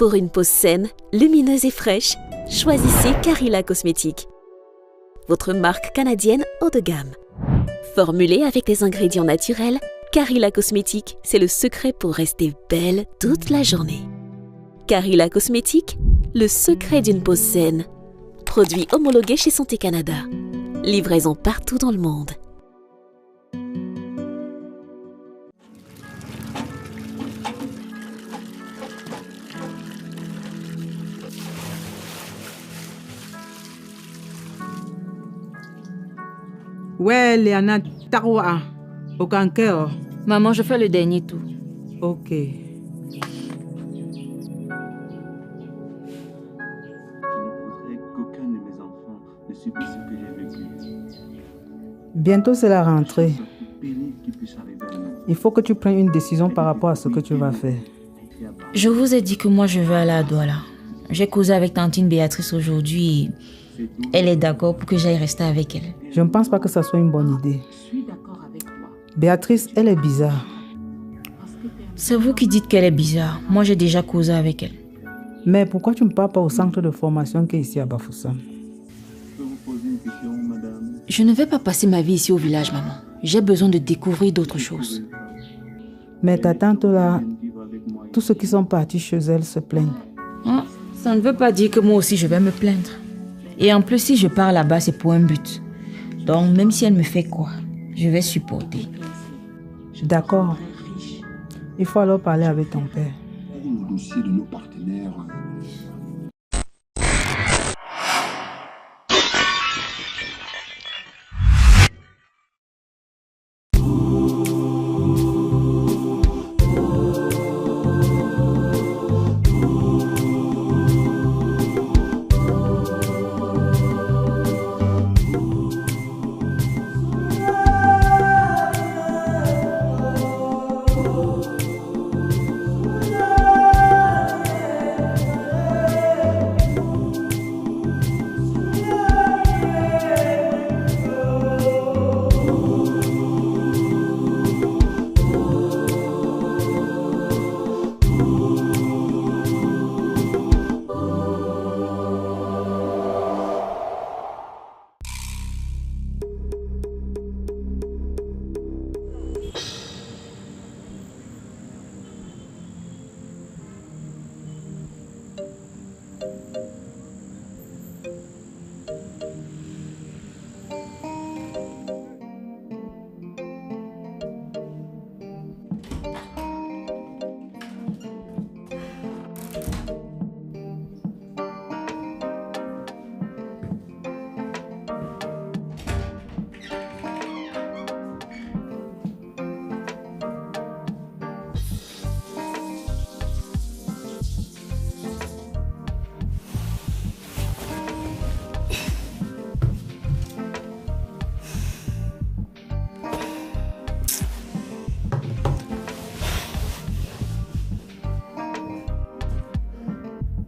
Pour une peau saine, lumineuse et fraîche, choisissez Carilla Cosmétiques. Votre marque canadienne haut de gamme. Formulée avec des ingrédients naturels, Carilla Cosmétiques, c'est le secret pour rester belle toute la journée. Carilla Cosmétiques, le secret d'une peau saine. Produit homologué chez Santé Canada. Livraison partout dans le monde. Ouais, Léana, Taroua, aucun cœur. Maman, je fais le dernier tour. Ok. Je ne voudrais qu'aucun de mes enfants ne subisse ce que j'ai vécu. Bientôt, c'est la rentrée. C'est le plus pénible qui puisse arriver à nous. Il faut que tu prennes une décision par rapport à ce que tu vas faire. Je vous ai dit que moi, je veux aller à Douala. J'ai causé avec tantine Béatrice aujourd'hui et elle est d'accord pour que j'aille rester avec elle. Je ne pense pas que ça soit une bonne idée. Béatrice, elle est bizarre. C'est vous qui dites qu'elle est bizarre. Moi, j'ai déjà causé avec elle. Mais pourquoi tu ne pars pas au centre de formation qui est ici à Bafoussam? Je peux vous poser une question, madame? Je ne vais pas passer ma vie ici au village, maman. J'ai besoin de découvrir d'autres choses. Mais ta tante là, tous ceux qui sont partis chez elle se plaignent. Hein? Ça ne veut pas dire que moi aussi je vais me plaindre. Et en plus, si je pars là-bas, c'est pour un but. Donc, même si elle me fait quoi, je vais supporter. D'accord. Il faut alors parler avec ton père. Le dossier de nos partenaires.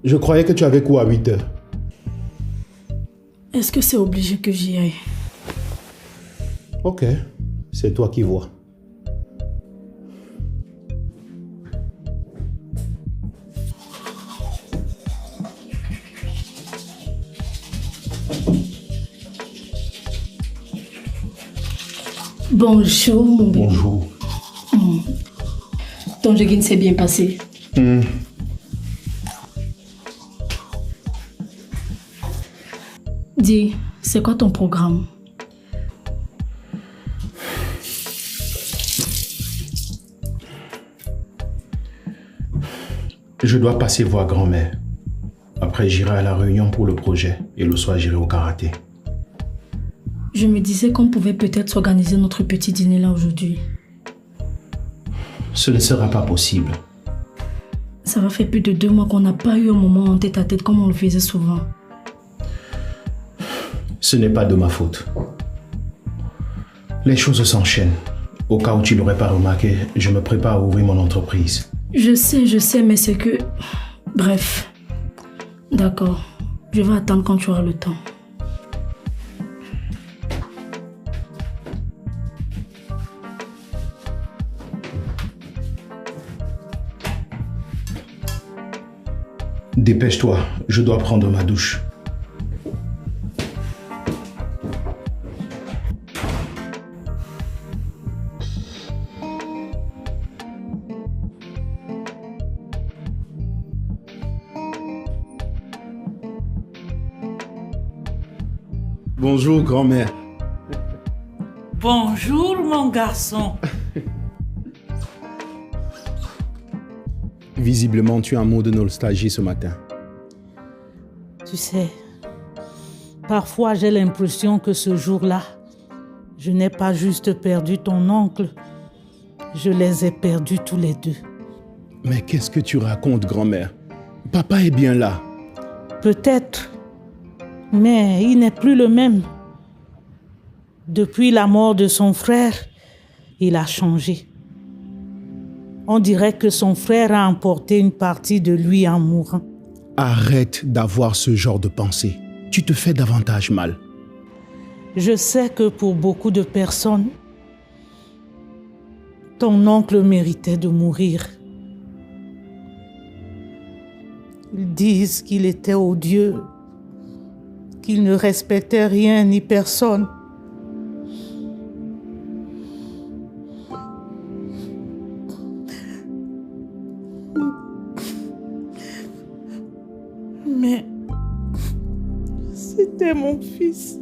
Je croyais que tu avais cours à 8 heures. Est-ce que c'est obligé que j'y aille? Ok, c'est toi qui vois. Bonjour, mon bébé. Bonjour. Ton jogging s'est bien passé. Dis, c'est quoi ton programme? Je dois passer voir grand-mère. Après, j'irai à la réunion pour le projet et le soir, j'irai au karaté. Je me disais qu'on pouvait peut-être s'organiser notre petit dîner là aujourd'hui. Ce ne sera pas possible. Ça va faire plus de 2 mois qu'on n'a pas eu un moment en tête à tête comme on le faisait souvent. Ce n'est pas de ma faute. Les choses s'enchaînent. Au cas où tu l'aurais pas remarqué, je me prépare à ouvrir mon entreprise. Je sais, mais c'est que... Bref. D'accord. Je vais attendre quand tu auras le temps. Dépêche-toi, je dois prendre ma douche. Bonjour, grand-mère. Bonjour, mon garçon. Visiblement, tu as un mot de nostalgie ce matin. Tu sais, parfois j'ai l'impression que ce jour-là, je n'ai pas juste perdu ton oncle, je les ai perdus tous les deux. Mais qu'est-ce que tu racontes, grand-mère? Papa est bien là. Peut-être, mais il n'est plus le même. Depuis la mort de son frère, il a changé. On dirait que son frère a emporté une partie de lui en mourant. Arrête d'avoir ce genre de pensée. Tu te fais davantage mal. Je sais que pour beaucoup de personnes, ton oncle méritait de mourir. Ils disent qu'il était odieux, qu'il ne respectait rien ni personne. Mais c'était mon fils.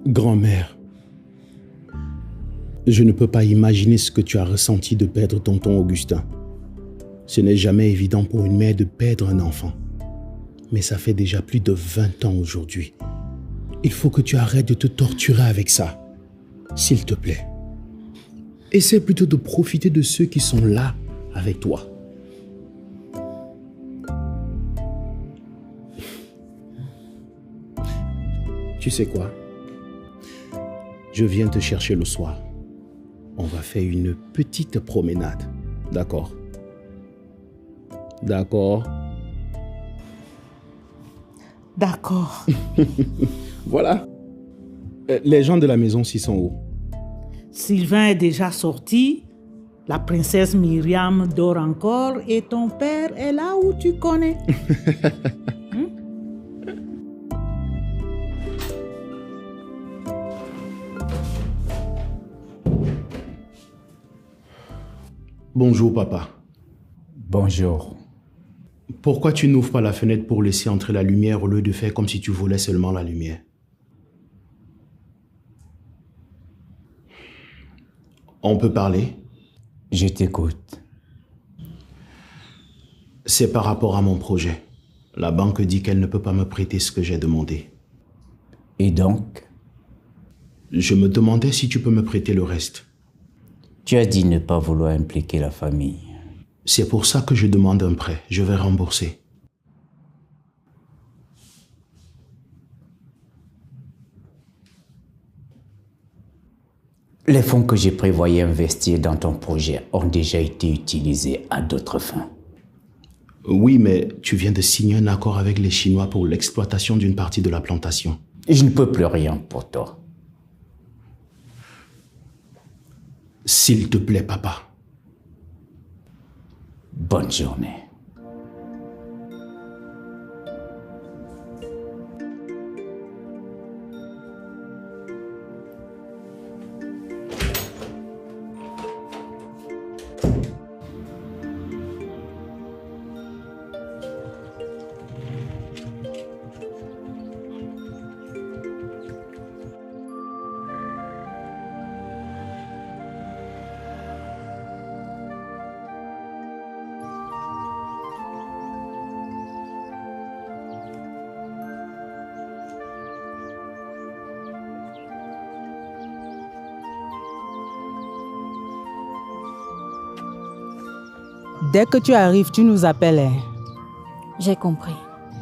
Grand-mère, je ne peux pas imaginer ce que tu as ressenti de perdre tonton Augustin. Ce n'est jamais évident pour une mère de perdre un enfant. Mais ça fait déjà plus de 20 ans aujourd'hui. Il faut que tu arrêtes de te torturer avec ça. S'il te plaît. Essaie plutôt de profiter de ceux qui sont là avec toi. Tu sais quoi? Je viens te chercher le soir. On va faire une petite promenade. D'accord? D'accord? D'accord. Voilà. Les gens de la maison s'y sont où? Sylvain est déjà sorti. La princesse Myriam dort encore et ton père est là où tu connais. Bonjour, papa. Bonjour. Pourquoi tu n'ouvres pas la fenêtre pour laisser entrer la lumière au lieu de faire comme si tu volais seulement la lumière? On peut parler? Je t'écoute. C'est par rapport à mon projet. La banque dit qu'elle ne peut pas me prêter ce que j'ai demandé. Et donc? Je me demandais si tu peux me prêter le reste. Tu as dit ne pas vouloir impliquer la famille. C'est pour ça que je demande un prêt. Je vais rembourser. Les fonds que je prévoyais investir dans ton projet ont déjà été utilisés à d'autres fins. Oui, mais tu viens de signer un accord avec les Chinois pour l'exploitation d'une partie de la plantation. Je ne peux plus rien pour toi. S'il te plaît, papa. Bonne journée. Dès que tu arrives, tu nous appelles. Hein. J'ai compris.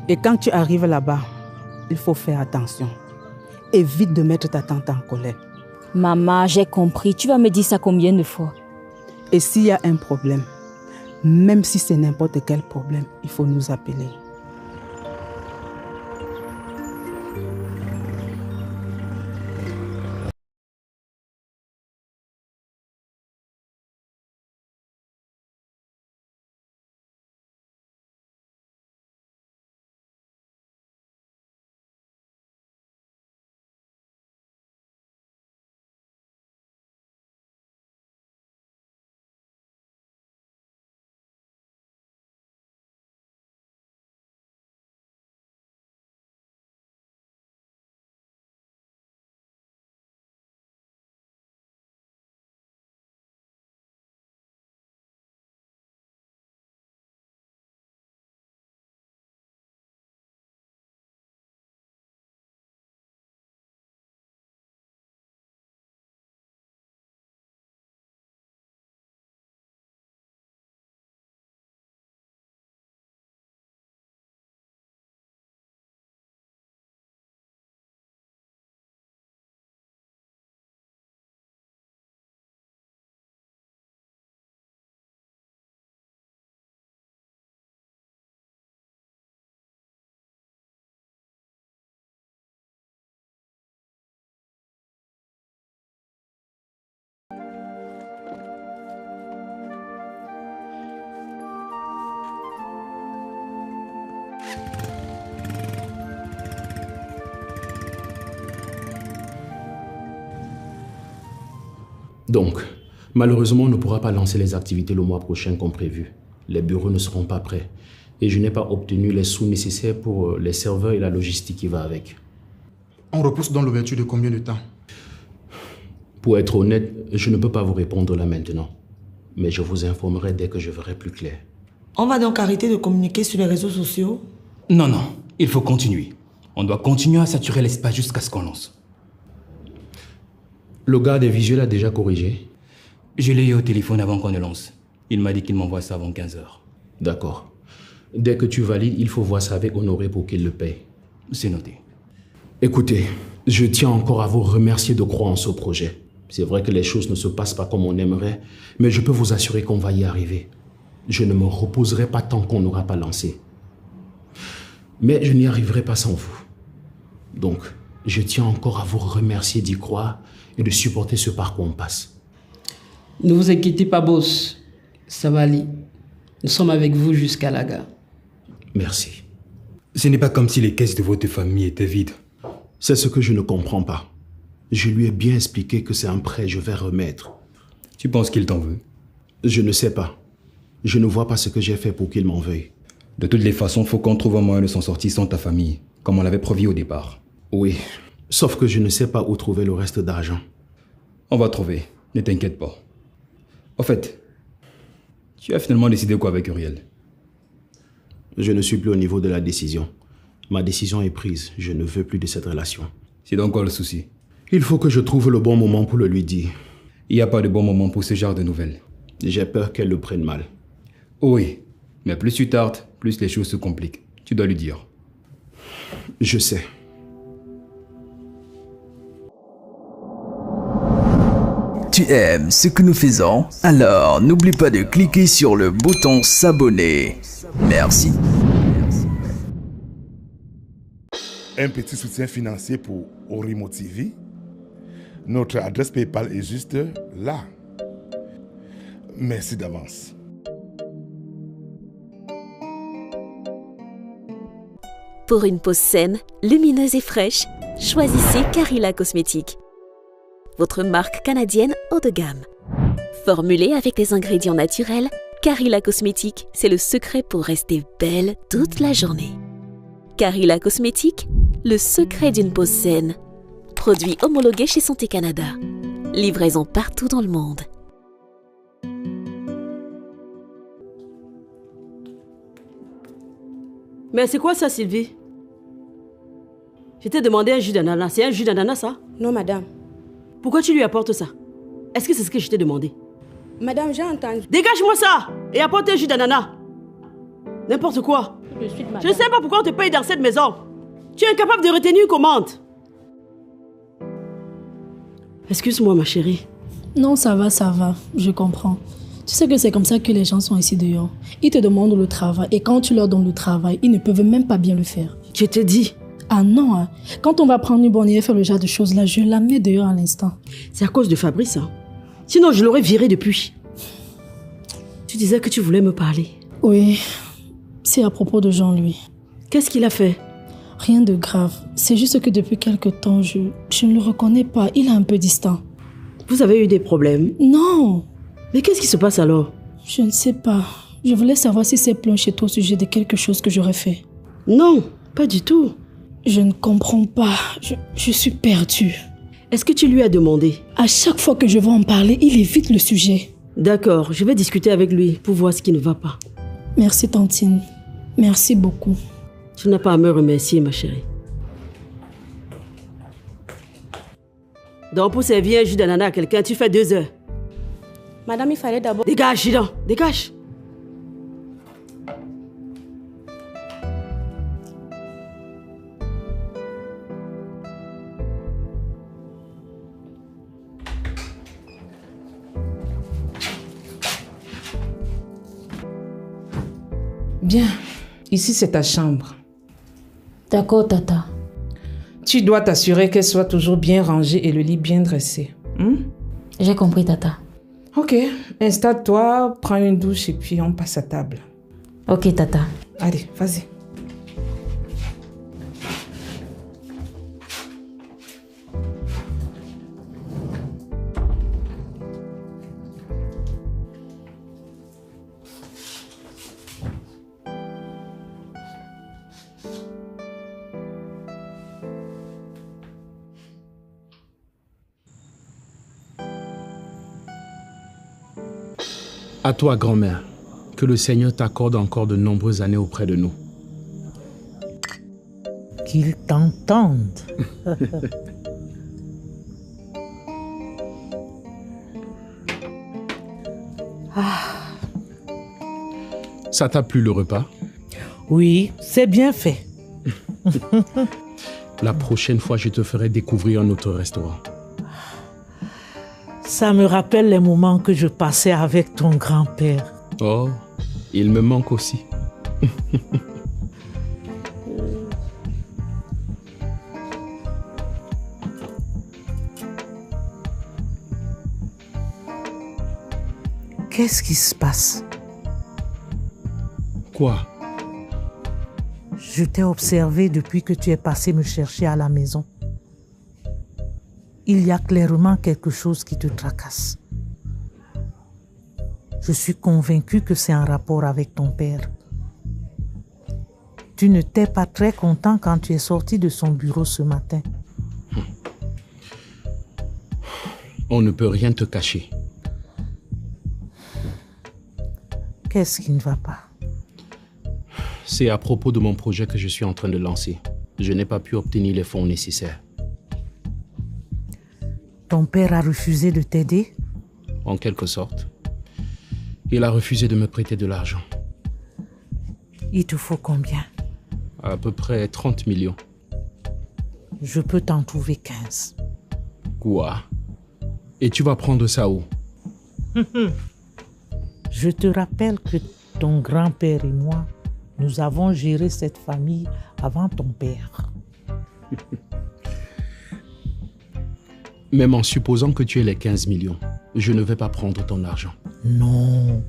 Et quand tu arrives là-bas, il faut faire attention. Évite de mettre ta tante en colère. Maman, j'ai compris. Tu vas me dire ça combien de fois? Et s'il y a un problème, même si c'est n'importe quel problème, il faut nous appeler. Donc, malheureusement, on ne pourra pas lancer les activités le mois prochain comme prévu. Les bureaux ne seront pas prêts. Et je n'ai pas obtenu les sous nécessaires pour les serveurs et la logistique qui va avec. On repousse donc l'ouverture de combien de temps? Pour être honnête, je ne peux pas vous répondre là maintenant. Mais je vous informerai dès que je verrai plus clair. On va donc arrêter de communiquer sur les réseaux sociaux? Non, il faut continuer. On doit continuer à saturer l'espace jusqu'à ce qu'on lance. Le gars des visuels a déjà corrigé? Je l'ai eu au téléphone avant qu'on ne lance. Il m'a dit qu'il m'envoie ça avant 15h. D'accord. Dès que tu valides, il faut voir ça avec Honoré pour qu'il le paye. C'est noté. Écoutez, je tiens encore à vous remercier de croire en ce projet. C'est vrai que les choses ne se passent pas comme on aimerait, mais je peux vous assurer qu'on va y arriver. Je ne me reposerai pas tant qu'on n'aura pas lancé. Mais je n'y arriverai pas sans vous. Donc, je tiens encore à vous remercier d'y croire et de supporter ce par quoi on passe. Ne vous inquiétez pas, boss. Ça va aller. Nous sommes avec vous jusqu'à la gare. Merci. Ce n'est pas comme si les caisses de votre famille étaient vides. C'est ce que je ne comprends pas. Je lui ai bien expliqué que c'est un prêt que je vais remettre. Tu penses qu'il t'en veut? Je ne sais pas. Je ne vois pas ce que j'ai fait pour qu'il m'en veuille. De toutes les façons, il faut qu'on trouve un moyen de s'en sortir sans ta famille, comme on l'avait prévu au départ. Oui, sauf que je ne sais pas où trouver le reste d'argent. On va trouver, ne t'inquiète pas. En fait, tu as finalement décidé quoi avec Uriel? Je ne suis plus au niveau de la décision. Ma décision est prise. Je ne veux plus de cette relation. C'est donc quoi le souci? Il faut que je trouve le bon moment pour le lui dire. Il n'y a pas de bon moment pour ce genre de nouvelles. J'ai peur qu'elle le prenne mal. Oui, mais plus tu tardes, plus les choses se compliquent. Tu dois lui dire. Je sais. Tu aimes ce que nous faisons? Alors n'oublie pas de cliquer sur le bouton s'abonner. Merci. Un petit soutien financier pour Orimo TV. Notre adresse PayPal est juste là. Merci d'avance. Pour une peau saine, lumineuse et fraîche, choisissez Carilla Cosmétiques. Votre marque canadienne haut de gamme. Formulée avec des ingrédients naturels, Carilla Cosmétiques, c'est le secret pour rester belle toute la journée. Carilla Cosmétiques, le secret d'une peau saine. Produit homologué chez Santé Canada. Livraison partout dans le monde. Mais c'est quoi ça, Sylvie? Je t'ai demandé un jus d'ananas. C'est un jus d'ananas, ça? Non, madame. Pourquoi tu lui apportes ça? Est-ce que c'est ce que je t'ai demandé? Madame, j'ai entendu. Dégage-moi ça et apporte un jus d'ananas. N'importe quoi. Je ne sais pas pourquoi on te paye dans cette maison. Tu es incapable de retenir une commande. Excuse-moi, ma chérie. Non, ça va, je comprends. Tu sais que c'est comme ça que les gens sont ici dehors. Ils te demandent le travail et quand tu leur donnes le travail, ils ne peuvent même pas bien le faire. Je te dis. Ah non, hein. Quand on va prendre une bonne idée et faire le genre de choses là, je la mets dehors à l'instant. C'est à cause de Fabrice, hein. Sinon, je l'aurais viré depuis. Tu disais que tu voulais me parler. Oui, c'est à propos de Jean-Louis. Qu'est-ce qu'il a fait? Rien de grave. C'est juste que depuis quelque temps, je ne le reconnais pas. Il est un peu distant. Vous avez eu des problèmes? Non. Mais qu'est-ce qui se passe alors? Je ne sais pas. Je voulais savoir si c'est plein chez toi au sujet de quelque chose que j'aurais fait. Non, pas du tout. Je ne comprends pas. Je suis perdue. Est-ce que tu lui as demandé? À chaque fois que je veux en parler, il évite le sujet. D'accord, je vais discuter avec lui pour voir ce qui ne va pas. Merci, Tantine. Merci beaucoup. Tu n'as pas à me remercier, ma chérie. Donc, pour servir un jus d'ananas à quelqu'un, tu fais 2 heures. Madame, il fallait d'abord... Dégage, Gidan, dégage. Bien, ici c'est ta chambre. D'accord, Tata. Tu dois t'assurer qu'elle soit toujours bien rangée et le lit bien dressé. J'ai compris, Tata. Ok, installe-toi, prends une douche et puis on passe à table. Ok, Tata. Allez, vas-y. À toi, grand-mère. Que le Seigneur t'accorde encore de nombreuses années auprès de nous. Qu'il t'entende. Ça t'a plu le repas? Oui, c'est bien fait. La prochaine fois, je te ferai découvrir un autre restaurant. Ça me rappelle les moments que je passais avec ton grand-père. Oh, il me manque aussi. Qu'est-ce qui se passe? Quoi? Je t'ai observé depuis que tu es passé me chercher à la maison. Il y a clairement quelque chose qui te tracasse. Je suis convaincue que c'est en rapport avec ton père. Tu ne t'es pas très content quand tu es sorti de son bureau ce matin. On ne peut rien te cacher. Qu'est-ce qui ne va pas? C'est à propos de mon projet que je suis en train de lancer. Je n'ai pas pu obtenir les fonds nécessaires. Ton père a refusé de t'aider? En quelque sorte. Il a refusé de me prêter de l'argent. Il te faut combien? À peu près 30 millions. Je peux t'en trouver 15. Quoi? Et tu vas prendre ça où? Je te rappelle que ton grand-père et moi, nous avons géré cette famille avant ton père. Même en supposant que tu aies les 15 millions, je ne vais pas prendre ton argent. Non,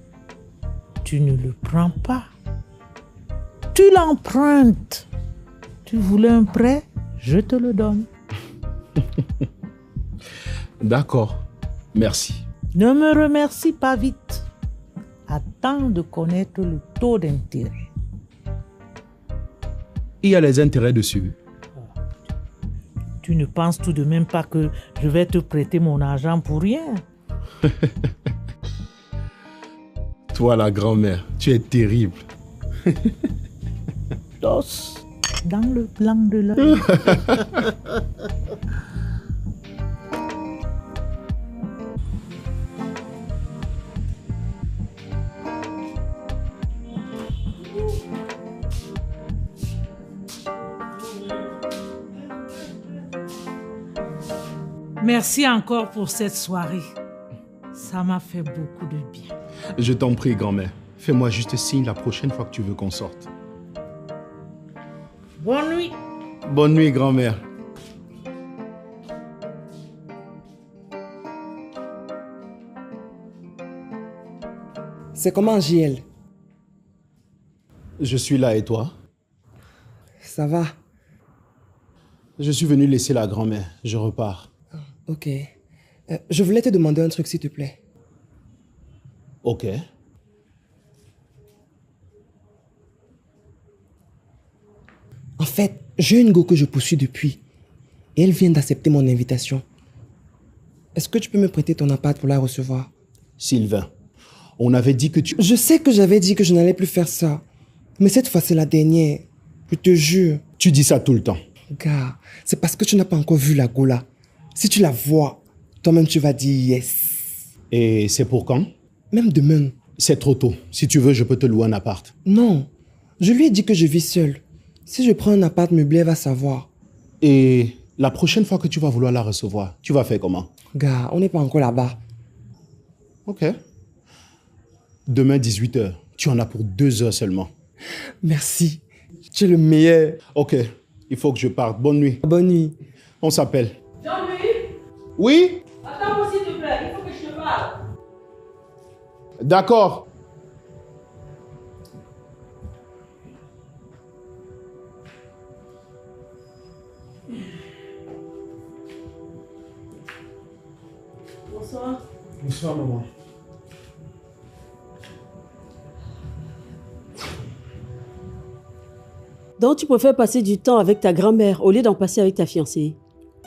tu ne le prends pas. Tu l'empruntes. Tu voulais un prêt, je te le donne. D'accord, merci. Ne me remercie pas vite. Attends de connaître le taux d'intérêt. Il y a les intérêts dessus. Tu ne penses tout de même pas que je vais te prêter mon argent pour rien? Toi, la grand-mère, tu es terrible. Dos dans le blanc de l'œil. Merci encore pour cette soirée. Ça m'a fait beaucoup de bien. Je t'en prie, grand-mère. Fais-moi juste signe la prochaine fois que tu veux qu'on sorte. Bonne nuit. Bonne nuit, grand-mère. C'est comment, JL? Je suis là et toi? Ça va. Je suis venu laisser la grand-mère. Je repars. Ok. Je voulais te demander un truc, s'il te plaît. Ok. En fait, j'ai une go que je poursuis depuis. Et elle vient d'accepter mon invitation. Est-ce que tu peux me prêter ton appart pour la recevoir? Sylvain, on avait dit que tu... Je sais que j'avais dit que je n'allais plus faire ça. Mais cette fois, c'est la dernière. Je te jure. Tu dis ça tout le temps. Gars, c'est parce que tu n'as pas encore vu la go là. Si tu la vois, toi-même tu vas dire yes. Et c'est pour quand? Même demain. C'est trop tôt. Si tu veux, je peux te louer un appart. Non. Je lui ai dit que je vis seule. Si je prends un appart meublé, elle va savoir. Et la prochaine fois que tu vas vouloir la recevoir, tu vas faire comment? Gars, on n'est pas encore là-bas. Ok. Demain, 18h. Tu en as pour 2 heures seulement. Merci. Tu es le meilleur. Ok. Il faut que je parte. Bonne nuit. Bonne nuit. On s'appelle. Jean-Louis? Oui? Attends-moi s'il te plaît. Il faut que je te parle. D'accord. Bonsoir. Bonsoir, maman. Donc tu préfères passer du temps avec ta grand-mère au lieu d'en passer avec ta fiancée?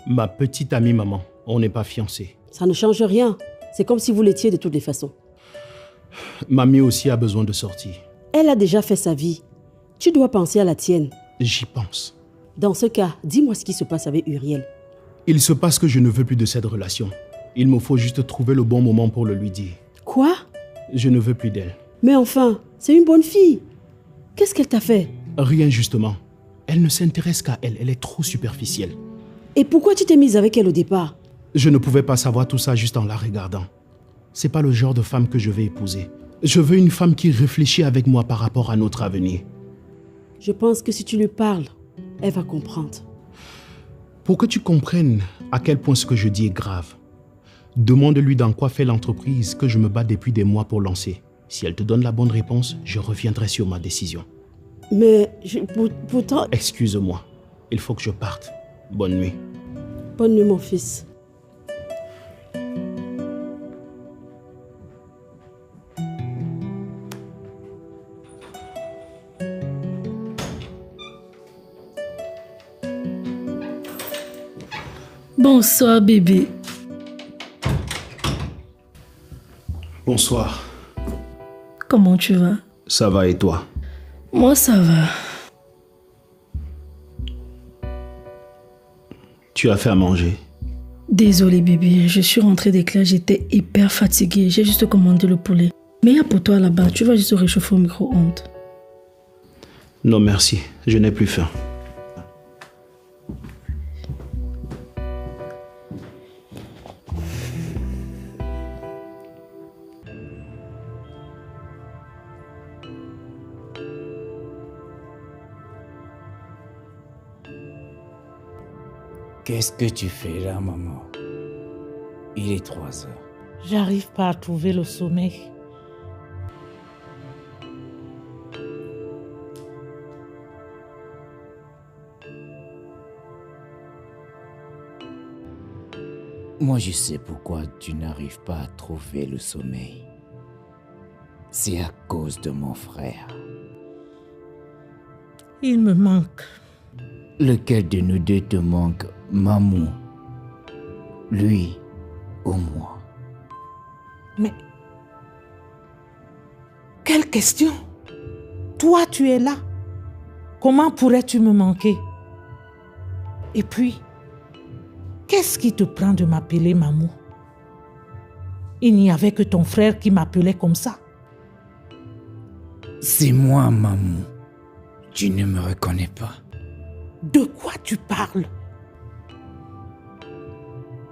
Ma petite amie, maman. On n'est pas fiancés. Ça ne change rien. C'est comme si vous l'étiez de toutes les façons. Mamie aussi a besoin de sortir. Elle a déjà fait sa vie. Tu dois penser à la tienne. J'y pense. Dans ce cas, dis-moi ce qui se passe avec Uriel. Il se passe que je ne veux plus de cette relation. Il me faut juste trouver le bon moment pour le lui dire. Quoi? Je ne veux plus d'elle. Mais enfin, c'est une bonne fille. Qu'est-ce qu'elle t'a fait? Rien justement. Elle ne s'intéresse qu'à elle. Elle est trop superficielle. Et pourquoi tu t'es mise avec elle au départ? Je ne pouvais pas savoir tout ça juste en la regardant. C'est pas le genre de femme que je vais épouser. Je veux une femme qui réfléchit avec moi par rapport à notre avenir. Je pense que si tu lui parles, elle va comprendre. Pour que tu comprennes à quel point ce que je dis est grave, demande-lui dans quoi fait l'entreprise que je me bats depuis des mois pour lancer. Si elle te donne la bonne réponse, je reviendrai sur ma décision. Mais pourtant... Excuse-moi, il faut que je parte. Bonne nuit. Bonne nuit, mon fils. Bonsoir, bébé. Bonsoir. Comment tu vas? Ça va et toi? Moi, ça va. Tu as fait à manger? Désolée, bébé. Je suis rentrée des classes, j'étais hyper fatiguée. J'ai juste commandé le poulet. Mais il y a pour toi là-bas, tu vas juste réchauffer au micro-ondes. Non, merci. Je n'ai plus faim. Qu'est-ce que tu fais là, maman? Il est 3 heures. J'arrive pas à trouver le sommeil. Moi, je sais pourquoi tu n'arrives pas à trouver le sommeil. C'est à cause de mon frère. Il me manque. Lequel de nous deux te manque, maman? Lui ou moi? Mais... quelle question? Toi, tu es là. Comment pourrais-tu me manquer? Et puis, qu'est-ce qui te prend de m'appeler maman? Il n'y avait que ton frère qui m'appelait comme ça. C'est moi, maman. Tu ne me reconnais pas. De quoi tu parles?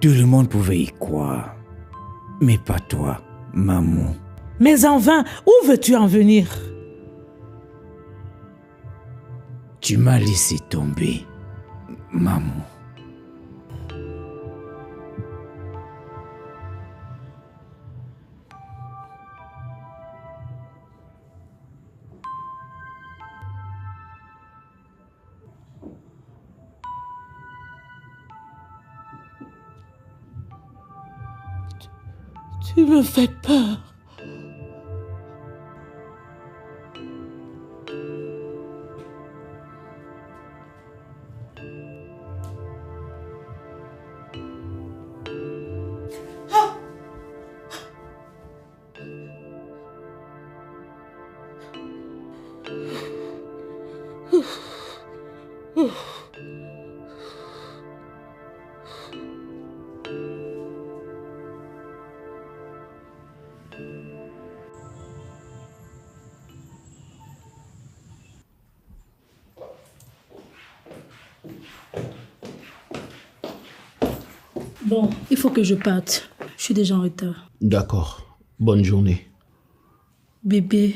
Tout le monde pouvait y croire, mais pas toi, maman. Mais en vain, où veux-tu en venir? Tu m'as laissé tomber, maman. Tu me fais peur. Bon, il faut que je parte. Je suis déjà en retard. D'accord. Bonne journée. Bébé,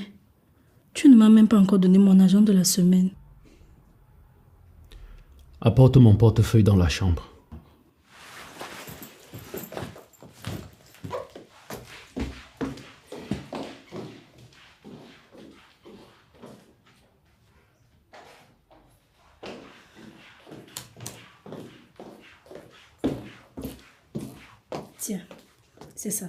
tu ne m'as même pas encore donné mon argent de la semaine. Apporte mon portefeuille dans la chambre. Tiens, c'est ça.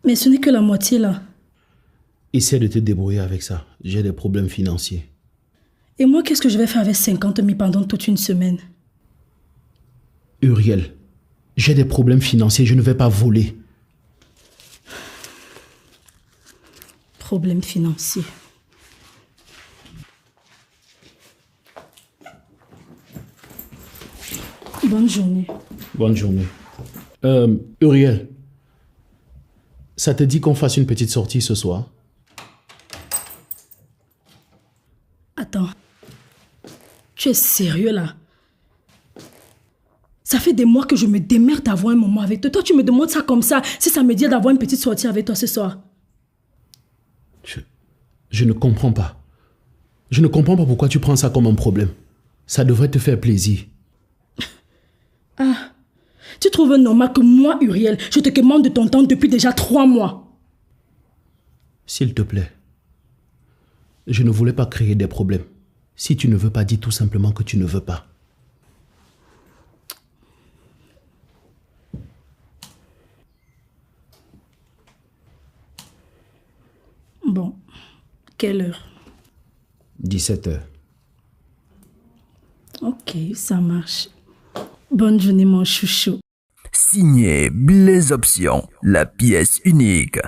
Mais ce n'est que la moitié là. Essaie de te débrouiller avec ça. J'ai des problèmes financiers. Et moi, qu'est-ce que je vais faire avec 50 000 pendant toute une semaine? Uriel, j'ai des problèmes financiers, je ne vais pas voler. Problèmes financiers. Bonne journée. Bonne journée. Uriel, ça te dit qu'on fasse une petite sortie ce soir? Attends. Tu es sérieux là? Ça fait des mois que je me démerde d'avoir un moment avec toi. Toi, tu me demandes ça comme ça, si ça me dit d'avoir une petite sortie avec toi ce soir. Je ne comprends pas. Je ne comprends pas pourquoi tu prends ça comme un problème. Ça devrait te faire plaisir. Ah, tu trouves normal que moi, Uriel, je te demande de ton temps depuis déjà 3 mois? S'il te plaît. Je ne voulais pas créer des problèmes. Si tu ne veux pas, dis tout simplement que tu ne veux pas. Bon, quelle heure? 17h. Ok, ça marche. Bonne journée, mon chouchou. Signé Blaise Option, la pièce unique.